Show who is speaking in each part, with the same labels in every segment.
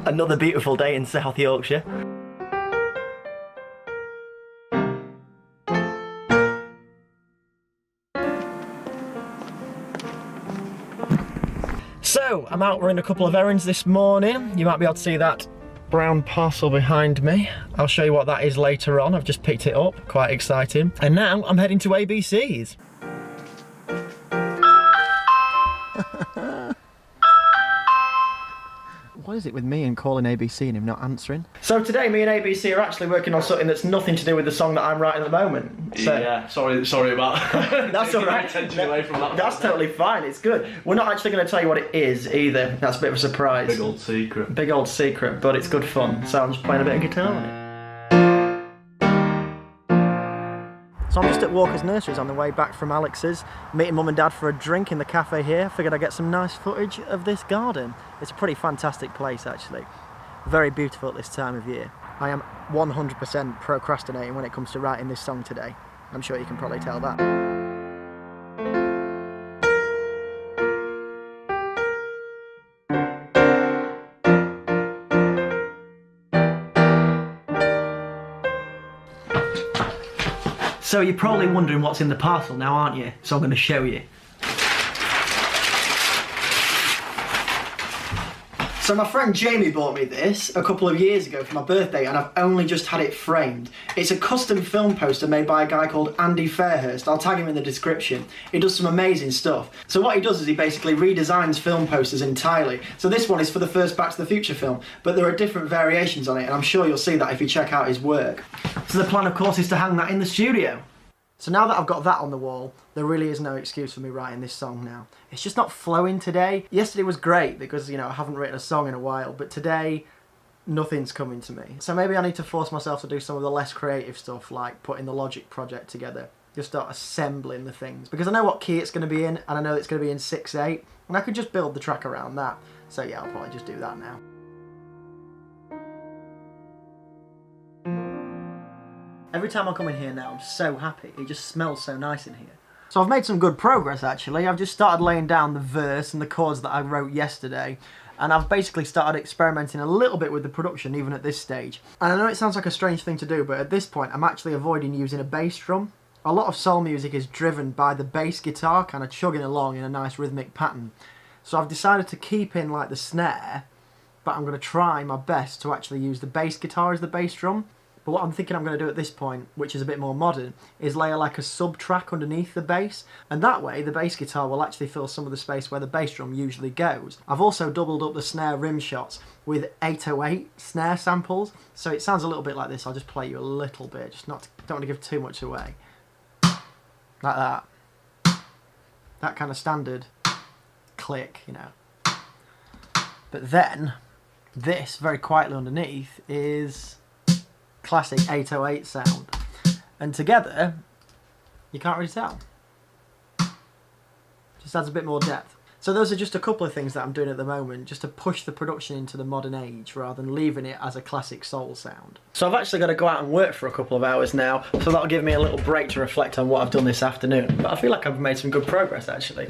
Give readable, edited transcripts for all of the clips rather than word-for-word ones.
Speaker 1: Another beautiful day in South Yorkshire. So, I'm out running a couple of errands this morning. You might be able to see that brown parcel behind me. I'll show you what that is later on. I've just picked it up, quite exciting. And now I'm heading to ABC's. What is it with me and calling ABC and him not answering? So today me and ABC are actually working on something that's nothing to do with the song that I'm writing at the moment. So,
Speaker 2: yeah, sorry about that.
Speaker 1: That's alright.
Speaker 2: Attention away from that.
Speaker 1: That's totally fine, it's good. We're not actually going to tell you what it is either. That's a bit of a surprise.
Speaker 2: Big old secret.
Speaker 1: Big old secret, but it's good fun. So I'm just playing a bit of guitar on it. So I'm just at Walker's Nurseries on the way back from Alex's, meeting Mum and Dad for a drink in the cafe here. Figured I'd get some nice footage of this garden. It's a pretty fantastic place actually. Very beautiful at this time of year. I am 100% procrastinating when it comes to writing this song today. I'm sure you can probably tell that. So you're probably wondering what's in the parcel now, aren't you? So I'm going to show you. So my friend Jamie bought me this a couple of years ago for my birthday, and I've only just had it framed. It's a custom film poster made by a guy called Andy Fairhurst. I'll tag him in the description. He does some amazing stuff. So what he does is he basically redesigns film posters entirely. So this one is for the first Back to the Future film, but there are different variations on it, and I'm sure you'll see that if you check out his work. So the plan, of course, is to hang that in the studio. So now that I've got that on the wall, there really is no excuse for me writing this song now. It's just not flowing today. Yesterday was great because, you know, I haven't written a song in a while, but today, nothing's coming to me. So maybe I need to force myself to do some of the less creative stuff, like putting the Logic project together. Just start assembling the things. Because I know what key it's going to be in, and I know it's going to be in 6/8, and I could just build the track around that. So yeah, I'll probably just do that now. Every time I come in here now, I'm so happy. It just smells so nice in here. So I've made some good progress actually. I've just started laying down the verse and the chords that I wrote yesterday. And I've basically started experimenting a little bit with the production even at this stage. And I know it sounds like a strange thing to do, but at this point I'm actually avoiding using a bass drum. A lot of soul music is driven by the bass guitar kind of chugging along in a nice rhythmic pattern. So I've decided to keep in like the snare, but I'm going to try my best to actually use the bass guitar as the bass drum. But what I'm thinking I'm going to do at this point, which is a bit more modern, is layer like a sub-track underneath the bass, and that way the bass guitar will actually fill some of the space where the bass drum usually goes. I've also doubled up the snare rim shots with 808 snare samples, so it sounds a little bit like this. I'll just play you a little bit, just don't want to give too much away. Like that. That kind of standard click, you know. But then, this, very quietly underneath, is classic 808 sound, and together you can't really tell. Just adds a bit more depth. So those are just a couple of things that I'm doing at the moment just to push the production into the modern age rather than leaving it as a classic soul sound. So I've actually got to go out and work for a couple of hours now, so that'll give me a little break to reflect on what I've done this afternoon, but I feel like I've made some good progress actually.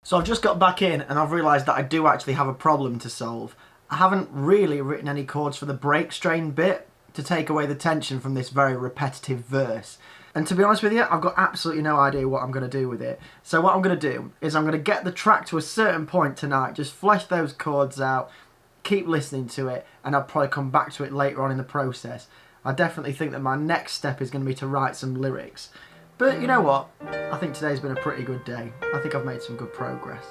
Speaker 1: So I've just got back in and I've realised that I do actually have a problem to solve. I haven't really written any chords for the break strain bit to take away the tension from this very repetitive verse. And to be honest with you, I've got absolutely no idea what I'm going to do with it. So what I'm going to do is I'm going to get the track to a certain point tonight, just flesh those chords out, keep listening to it, and I'll probably come back to it later on in the process. I definitely think that my next step is going to be to write some lyrics. But you know what? I think today's been a pretty good day. I think I've made some good progress.